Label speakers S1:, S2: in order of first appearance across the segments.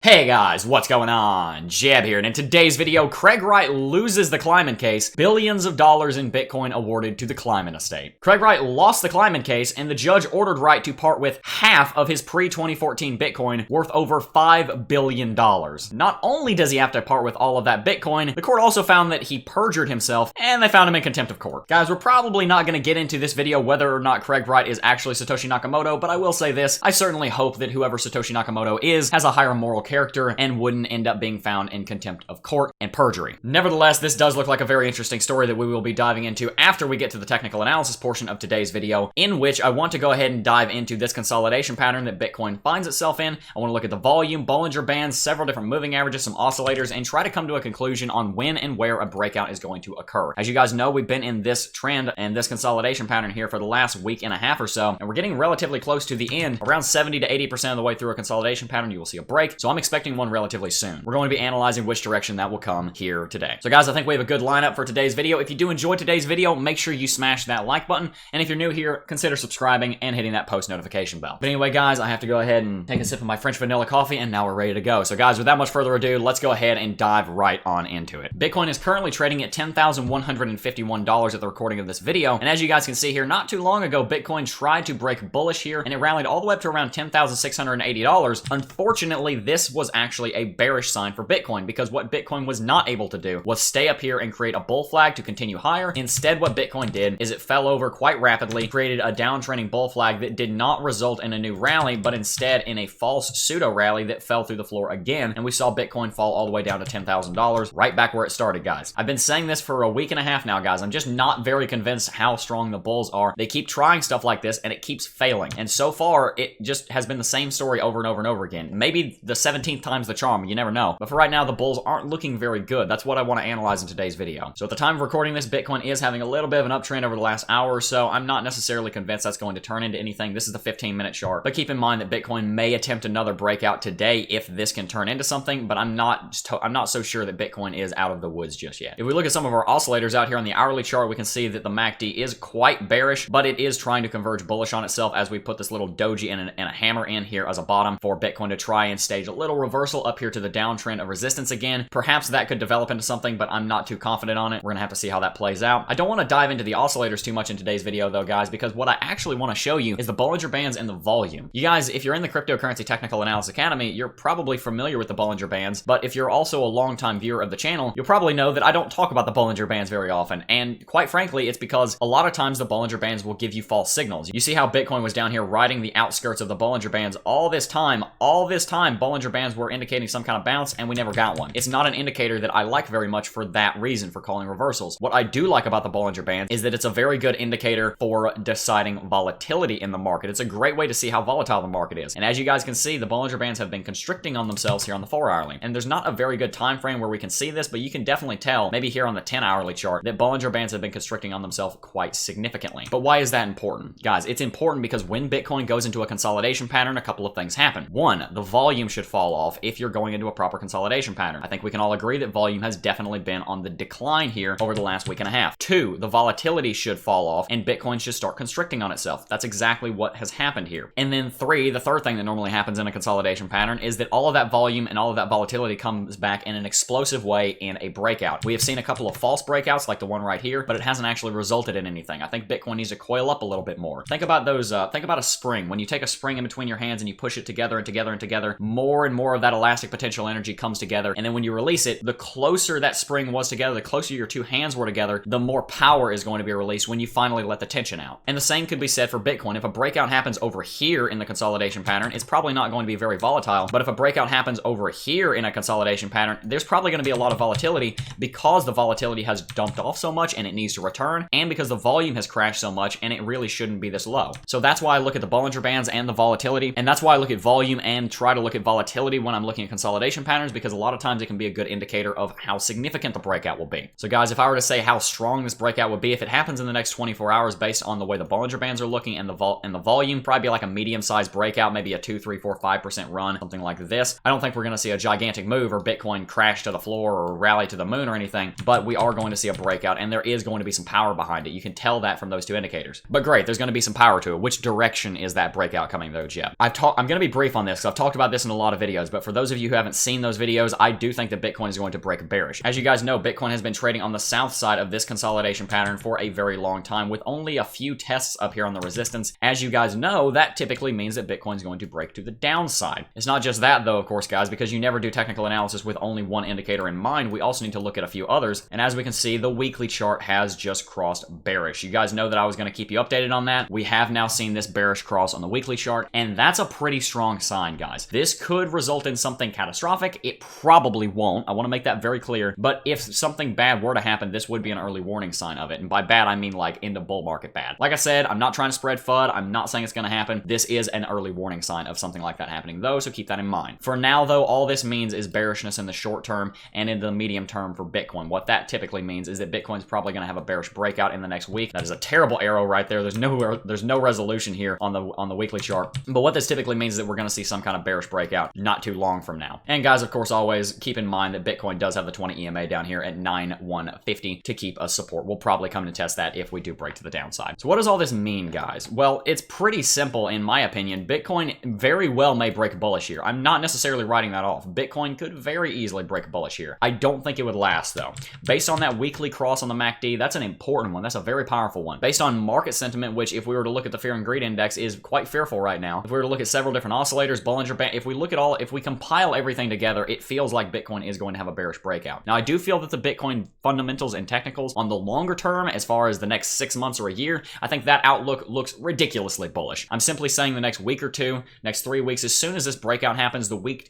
S1: Hey guys, what's going on? Jeb here, and in today's video, Craig Wright loses the Kleiman case, billions of dollars in Bitcoin awarded to the Kleiman estate. Craig Wright lost the Kleiman case, and the judge ordered Wright to part with half of his pre-2014 Bitcoin worth over $5 billion. Not only does he have to part with all of that Bitcoin, the court also found that he perjured himself, and they found him in contempt of court. Guys, we're probably not going to get into this video whether or not Craig Wright is actually Satoshi Nakamoto, but I will say this, I certainly hope that whoever Satoshi Nakamoto is has a higher moral character and wouldn't end up being found in contempt of court and perjury. Nevertheless, this does look like a very interesting story that we will be diving into after we get to the technical analysis portion of today's video, in which I want to go ahead and dive into this consolidation pattern that Bitcoin finds itself in. I want to look at the volume, Bollinger Bands, several different moving averages, some oscillators, and try to come to a conclusion on when and where a breakout is going to occur. As you guys know, we've been in this trend and this consolidation pattern here for the last week and a half or so, and we're getting relatively close to the end. Around 70 to 80% of the way through a consolidation pattern, you will see a break, so I'm expecting one relatively soon. We're going to be analyzing which direction that will come here today. So guys, I think we have a good lineup for today's video. If you do enjoy today's video, make sure you smash that like button, and if you're new here, consider subscribing and hitting that post notification bell. But anyway, guys, I have to go ahead and take a sip of my French vanilla coffee, and now we're ready to go. So guys, without much further ado, let's go ahead and dive right on into it. Bitcoin is currently trading at $10,151 at the recording of this video, and as you guys can see here, not too long ago, Bitcoin tried to break bullish here, and it rallied all the way up to around $10,680. Unfortunately, this was actually a bearish sign for Bitcoin, because what Bitcoin was not able to do was stay up here and create a bull flag to continue higher. Instead, what Bitcoin did is it fell over quite rapidly, created a downtrending bull flag that did not result in a new rally, but instead in a false pseudo rally that fell through the floor again, and we saw Bitcoin fall all the way down to $10,000, right back where it started, guys. I've been saying this for a week and a half now, guys. I'm just not very convinced how strong the bulls are. They keep trying stuff like this, and it keeps failing. And so far, it just has been the same story over and over and over again. Maybe the 17th time's the charm, you never know. But for right now, the bulls aren't looking very good. That's what I want to analyze in today's video. So at the time of recording this, Bitcoin is having a little bit of an uptrend over the last hour or so. I'm not necessarily convinced that's going to turn into anything. This is the 15-minute chart. But keep in mind that Bitcoin may attempt another breakout today if this can turn into something, but I'm not so sure that Bitcoin is out of the woods just yet. If we look at some of our oscillators out here on the hourly chart, we can see that the MACD is quite bearish, but it is trying to converge bullish on itself as we put this little doji and a hammer in here as a bottom for Bitcoin to try and stage a little reversal up here to the downtrend of resistance again. Perhaps that could develop into something, but I'm not too confident on it. We're gonna have to see how that plays out. I don't want to dive into the oscillators too much in today's video though, guys, because what I actually want to show you is the Bollinger Bands and the volume. You guys, if you're in the Cryptocurrency Technical Analysis Academy, you're probably familiar with the Bollinger Bands, but if you're also a longtime viewer of the channel, you'll probably know that I don't talk about the Bollinger Bands very often, and quite frankly, it's because a lot of times the Bollinger Bands will give you false signals. You see how Bitcoin was down here riding the outskirts of the Bollinger Bands all this time. Bollinger Bands were indicating some kind of bounce, and we never got one. It's not an indicator that I like very much for that reason, for calling reversals. What I do like about the Bollinger Bands is that it's a very good indicator for deciding volatility in the market. It's a great way to see how volatile the market is. And as you guys can see, the Bollinger Bands have been constricting on themselves here on the 4-hourly. And there's not a very good time frame where we can see this, but you can definitely tell, maybe here on the 10-hourly chart, that Bollinger Bands have been constricting on themselves quite significantly. But why is that important? Guys, it's important because when Bitcoin goes into a consolidation pattern, a couple of things happen. One, the volume should fall off if you're going into a proper consolidation pattern. I think we can all agree that volume has definitely been on the decline here over the last week and a half. Two, the volatility should fall off and Bitcoin should start constricting on itself. That's exactly what has happened here. And then three, the third thing that normally happens in a consolidation pattern is that all of that volume and all of that volatility comes back in an explosive way in a breakout. We have seen a couple of false breakouts like the one right here, but it hasn't actually resulted in anything. I think Bitcoin needs to coil up a little bit more. Think about those, think about a spring. When you take a spring in between your hands and you push it together and together and together, more and more of that elastic potential energy comes together. And then when you release it, the closer that spring was together, the closer your two hands were together, the more power is going to be released when you finally let the tension out. And the same could be said for Bitcoin. If a breakout happens over here in the consolidation pattern, it's probably not going to be very volatile. But if a breakout happens over here in a consolidation pattern, there's probably going to be a lot of volatility because the volatility has dumped off so much and it needs to return, and because the volume has crashed so much and it really shouldn't be this low. So that's why I look at the Bollinger Bands and the volatility, and that's why I look at volume and try to look at volatility when I'm looking at consolidation patterns, because a lot of times it can be a good indicator of how significant the breakout will be. So guys, if I were to say how strong this breakout would be, if it happens in the next 24 hours based on the way the Bollinger Bands are looking and the volume, probably be like a medium-sized breakout, maybe a 2, 3, 4, 5% run, something like this. I don't think we're going to see a gigantic move or Bitcoin crash to the floor or rally to the moon or anything, but we are going to see a breakout, and there is going to be some power behind it. You can tell that from those two indicators. But great, there's going to be some power to it. Which direction is that breakout coming though, Jeb? I'm going to be brief on this because I've talked about this in a lot of videos videos, but for those of you who haven't seen those videos, I do think that Bitcoin is going to break bearish. As you guys know, Bitcoin has been trading on the south side of this consolidation pattern for a very long time with only a few tests up here on the resistance. As you guys know, that typically means that Bitcoin is going to break to the downside. It's not just that though, of course, guys, because you never do technical analysis with only one indicator in mind. We also need to look at a few others, and as we can see, the weekly chart has just crossed bearish. You guys know that I was going to keep you updated on that. We have now seen this bearish cross on the weekly chart, and that's a pretty strong sign, guys. This could result in something catastrophic. It probably won't. I want to make that very clear, but if something bad were to happen, this would be an early warning sign of it, and by bad, I mean like in the bull market bad. Like I said, I'm not trying to spread FUD. I'm not saying it's going to happen. This is an early warning sign of something like that happening, though, so keep that in mind. For now, though, all this means is bearishness in the short term and in the medium term for Bitcoin. What that typically means is that Bitcoin's probably going to have a bearish breakout in the next week. That is a terrible arrow right there. There's no resolution here on the weekly chart. But what this typically means is that we're going to see some kind of bearish breakout not too long from now. And guys, of course, always keep in mind that Bitcoin does have the 20 EMA down here at 9,150 to keep us support. We'll probably come to test that if we do break to the downside. So what does all this mean, guys? Well, it's pretty simple in my opinion. Bitcoin very well may break bullish here. I'm not necessarily writing that off. Bitcoin could very easily break bullish here. I don't think it would last though. Based on that weekly cross on the MACD, that's an important one. That's a very powerful one. Based on market sentiment, which if we were to look at the fear and greed index is quite fearful right now. If we were to look at several different oscillators, Bollinger Band, if we compile everything together, it feels like Bitcoin is going to have a bearish breakout. Now, I do feel that the Bitcoin fundamentals and technicals on the longer term, as far as the next 6 months or a year, I think that outlook looks ridiculously bullish. I'm simply saying the next week or two, next 3 weeks, as soon as this breakout happens, the week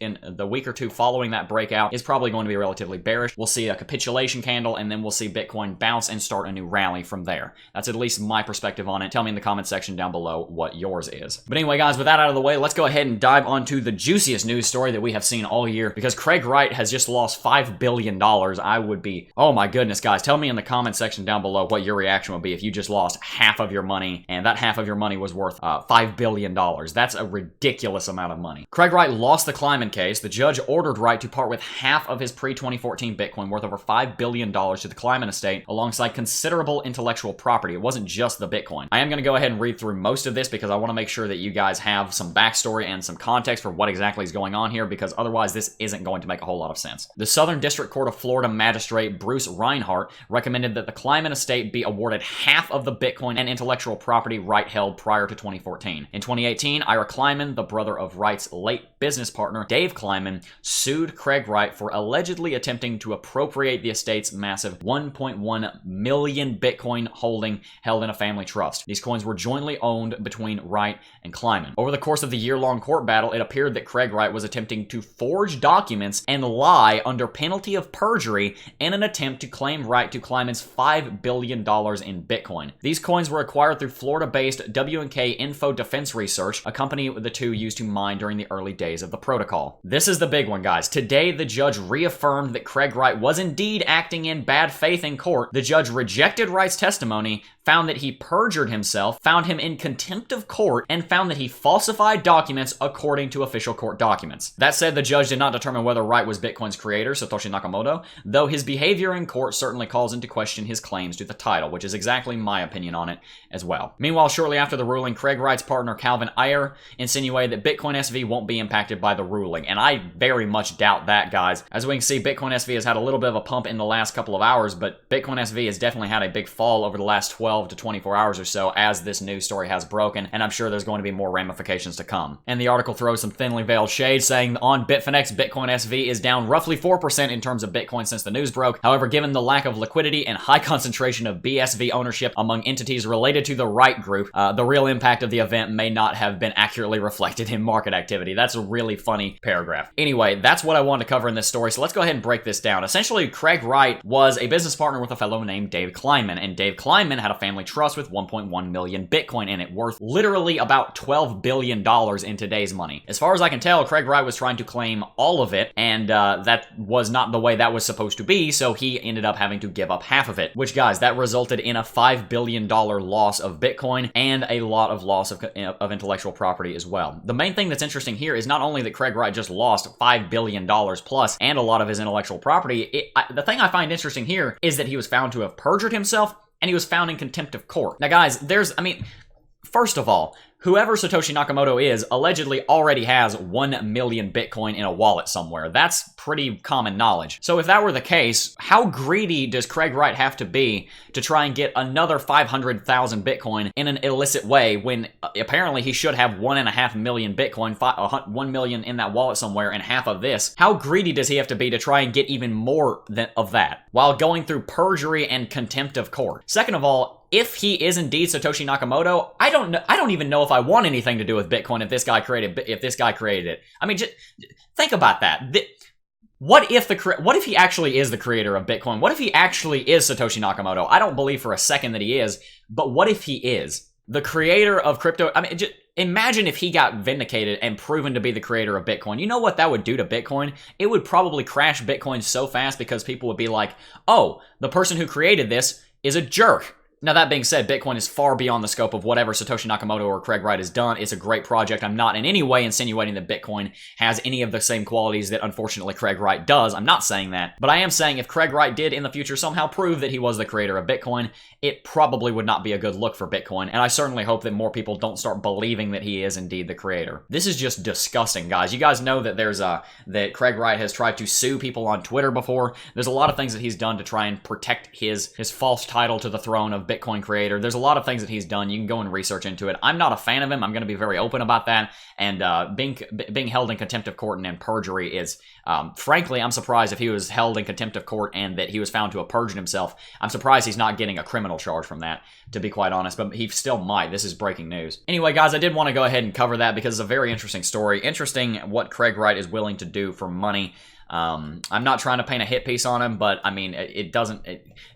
S1: or two following that breakout is probably going to be relatively bearish. We'll see a capitulation candle, and then we'll see Bitcoin bounce and start a new rally from there. That's at least my perspective on it. Tell me in the comment section down below what yours is. But anyway, guys, with that out of the way, let's go ahead and dive onto the juiciest news story that we have seen all year, because Craig Wright has just lost $5 billion. I would be, oh my goodness, guys, tell me in the comment section down below what your reaction would be if you just lost half of your money, and that half of your money was worth $5 billion. That's a ridiculous amount of money. Craig Wright lost the Kleiman case. The judge ordered Wright to part with half of his pre-2014 Bitcoin worth over $5 billion to the Kleiman estate, alongside considerable intellectual property. It wasn't just the Bitcoin. I am going to go ahead and read through most of this because I want to make sure that you guys have some backstory and some context for what exactly is going on here, because otherwise this isn't going to make a whole lot of sense. The Southern District Court of Florida magistrate Bruce Reinhart recommended that the Kleiman estate be awarded half of the Bitcoin and intellectual property Wright held prior to 2014. In 2018, Ira Kleiman, the brother of Wright's late business partner Dave Kleiman, sued Craig Wright for allegedly attempting to appropriate the estate's massive 1.1 million Bitcoin holding held in a family trust. These coins were jointly owned between Wright and Kleiman. Over the course of the year-long court battle, it appeared that Craig Wright was attempting to forge documents and lie under penalty of perjury in an attempt to claim right to Kleiman's $5 billion in Bitcoin. These coins were acquired through Florida-based W&K Info Defense Research, a company the two used to mine during the early days of the protocol. This is the big one, guys. Today, the judge reaffirmed that Craig Wright was indeed acting in bad faith in court. The judge rejected Wright's testimony, found that he perjured himself, found him in contempt of court, and found that he falsified documents according to official court documents. That said, the judge did not determine whether Wright was Bitcoin's creator, Satoshi Nakamoto, though his behavior in court certainly calls into question his claims to the title, which is exactly my opinion on it as well. Meanwhile, shortly after the ruling, Craig Wright's partner Calvin Ayre insinuated that Bitcoin SV won't be impacted by the ruling, and I very much doubt that, guys. As we can see, Bitcoin SV has had a little bit of a pump in the last couple of hours, but Bitcoin SV has definitely had a big fall over the last 12 to 24 hours or so as this news story has broken, and I'm sure there's going to be more ramifications to come. And the article throws some thinly veiled shade, saying on Bitfinex, Bitcoin SV is down roughly 4% in terms of Bitcoin since the news broke. However, given the lack of liquidity and high concentration of BSV ownership among entities related to the Wright Group, the real impact of the event may not have been accurately reflected in market activity. That's a really funny paragraph. Anyway, that's what I wanted to cover in this story, so let's go ahead and break this down. Essentially, Craig Wright was a business partner with a fellow named Dave Kleiman, and Dave Kleiman had a family trust with 1.1 million Bitcoin in it, worth literally about $12 billion in today's money. As far as I can tell, Craig Wright was trying to claim all of it, and that was not the way that was supposed to be, so he ended up having to give up half of it, which, guys, that resulted in a $5 billion loss of Bitcoin and a lot of loss of intellectual property as well. The main thing that's interesting here is not only that Craig Wright just lost $5 billion plus and a lot of his intellectual property, the thing I find interesting here is that he was found to have perjured himself and he was found in contempt of court. Now, guys, first of all, whoever Satoshi Nakamoto is allegedly already has 1 million Bitcoin in a wallet somewhere. That's pretty common knowledge. So if that were the case, how greedy does Craig Wright have to be to try and get another 500,000 Bitcoin in an illicit way when apparently he should have 1.5 million Bitcoin, 1 million in that wallet somewhere, and half of this? How greedy does he have to be to try and get even more of that while going through perjury and contempt of court? Second of all, if he is indeed Satoshi Nakamoto, I don't even know if I want anything to do with Bitcoin if this guy created it. I mean, just think about that. What if he actually is the creator of Bitcoin? What if he actually is Satoshi Nakamoto? I don't believe for a second that he is, but what if he is the creator of crypto? I mean, just imagine if he got vindicated and proven to be the creator of Bitcoin. You know what that would do to Bitcoin? It would probably crash Bitcoin so fast because people would be like, oh, the person who created this is a jerk. Now, that being said, Bitcoin is far beyond the scope of whatever Satoshi Nakamoto or Craig Wright has done. It's a great project. I'm not in any way insinuating that Bitcoin has any of the same qualities that, unfortunately, Craig Wright does. I'm not saying that. But I am saying if Craig Wright did in the future somehow prove that he was the creator of Bitcoin, it probably would not be a good look for Bitcoin. And I certainly hope that more people don't start believing that he is indeed the creator. This is just disgusting, guys. You guys know that that Craig Wright has tried to sue people on Twitter before. There's a lot of things that he's done to try and protect his false title to the throne of Bitcoin creator. There's a lot of things that he's done. You can go and research into it. I'm not a fan of him. I'm going to be very open about that. And being held in contempt of court and perjury is, frankly, I'm surprised if he was held in contempt of court and that he was found to have perjured himself. I'm surprised he's not getting a criminal charge from that, to be quite honest, but he still might. This is breaking news. Anyway, guys, I did want to go ahead and cover that because it's a very interesting story. Interesting what Craig Wright is willing to do for money. I'm not trying to paint a hit piece on him, but I mean,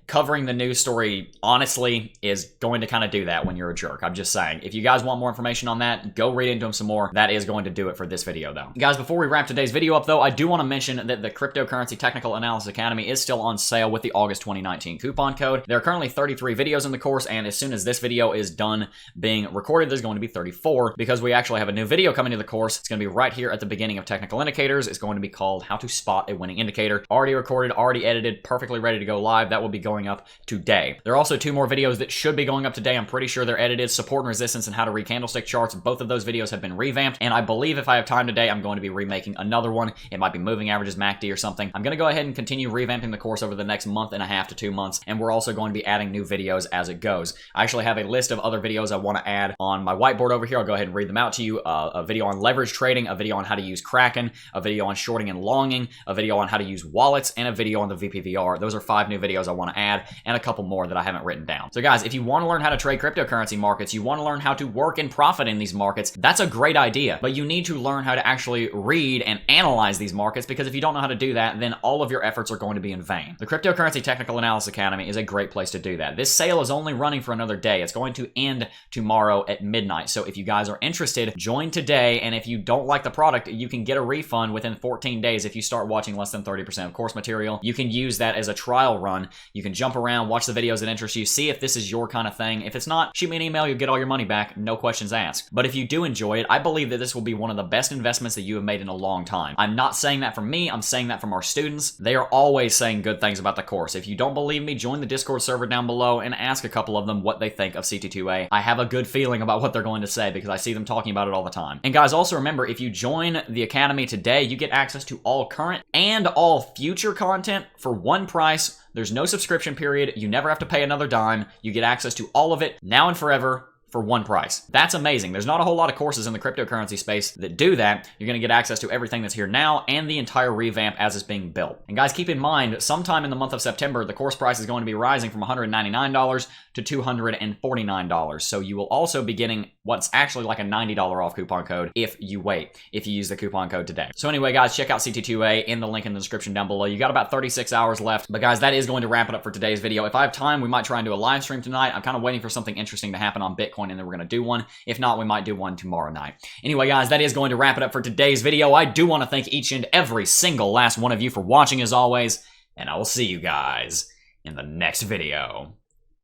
S1: covering the news story honestly is going to kind of do that when you're a jerk. I'm just saying. If you guys want more information on that, go read into him some more. That is going to do it for this video, though. Guys, before we wrap today's video up, though, I do want to mention that the Cryptocurrency Technical Analysis Academy is still on sale with the August 2019 coupon code. There are currently 33 videos in the course, and as soon as this video is done being recorded, there's going to be 34 because we actually have a new video coming to the course. It's going to be right here at the beginning of Technical Indicators. It's going to be called How to Spot a Winning Indicator. Already recorded, already edited, perfectly ready to go live. That will be going up today. There are also 2 more videos that should be going up today. I'm pretty sure they're edited. Support and resistance and how to read candlestick charts. Both of those videos have been revamped, and I believe if I have time today, I'm going to be remaking another one. It might be moving averages, MACD, or something. I'm going to go ahead and continue revamping the course over the next month and a half to 2 months, and we're also going to be adding new videos as it goes. I actually have a list of other videos I want to add on my whiteboard over here. I'll go ahead and read them out to you. A video on leverage trading, a video on how to use Kraken, a video on shorting and longing, a video on how to use wallets, and a video on the VPVR. Those are 5 new videos I want to add, and a couple more that I haven't written down. So guys, if you want to learn how to trade cryptocurrency markets, you want to learn how to work and profit in these markets, that's a great idea. But you need to learn how to actually read and analyze these markets, because if you don't know how to do that, then all of your efforts are going to be in vain. The Cryptocurrency Technical Analysis Academy is a great place to do that. This sale is only running for another day. It's going to end tomorrow at midnight. So if you guys are interested, join today. And if you don't like the product, you can get a refund within 14 days if you start watching less than 30% of course material. You can use that as a trial run. You can jump around, watch the videos that interest you, see if this is your kind of thing. If it's not, shoot me an email, you'll get all your money back, no questions asked. But if you do enjoy it, I believe that this will be one of the best investments that you have made in a long time. I'm not saying that from me, I'm saying that from our students. They are always saying good things about the course. If you don't believe me, join the Discord server down below and ask a couple of them what they think of CT2A. I have a good feeling about what they're going to say because I see them talking about it all the time. And guys, also remember, if you join the Academy today, you get access to all current and all future content for one price. There's no subscription period. You never have to pay another dime. You get access to all of it now and forever for one price. That's amazing. There's not a whole lot of courses in the cryptocurrency space that do that. You're going to get access to everything that's here now and the entire revamp as it's being built. And guys, keep in mind, sometime in the month of September, the course price is going to be rising from $199 to $249. So you will also be getting what's actually like a $90 off coupon code if you wait, if you use the coupon code today. So anyway, guys, check out CT2A in the link in the description down below. You got about 36 hours left. But guys, that is going to wrap it up for today's video. If I have time, we might try and do a live stream tonight. I'm kind of waiting for something interesting to happen on Bitcoin, and then we're going to do one. If not, we might do one tomorrow night. Anyway, guys, that is going to wrap it up for today's video. I do want to thank each and every single last one of you for watching as always, and I will see you guys in the next video.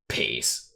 S1: Peace.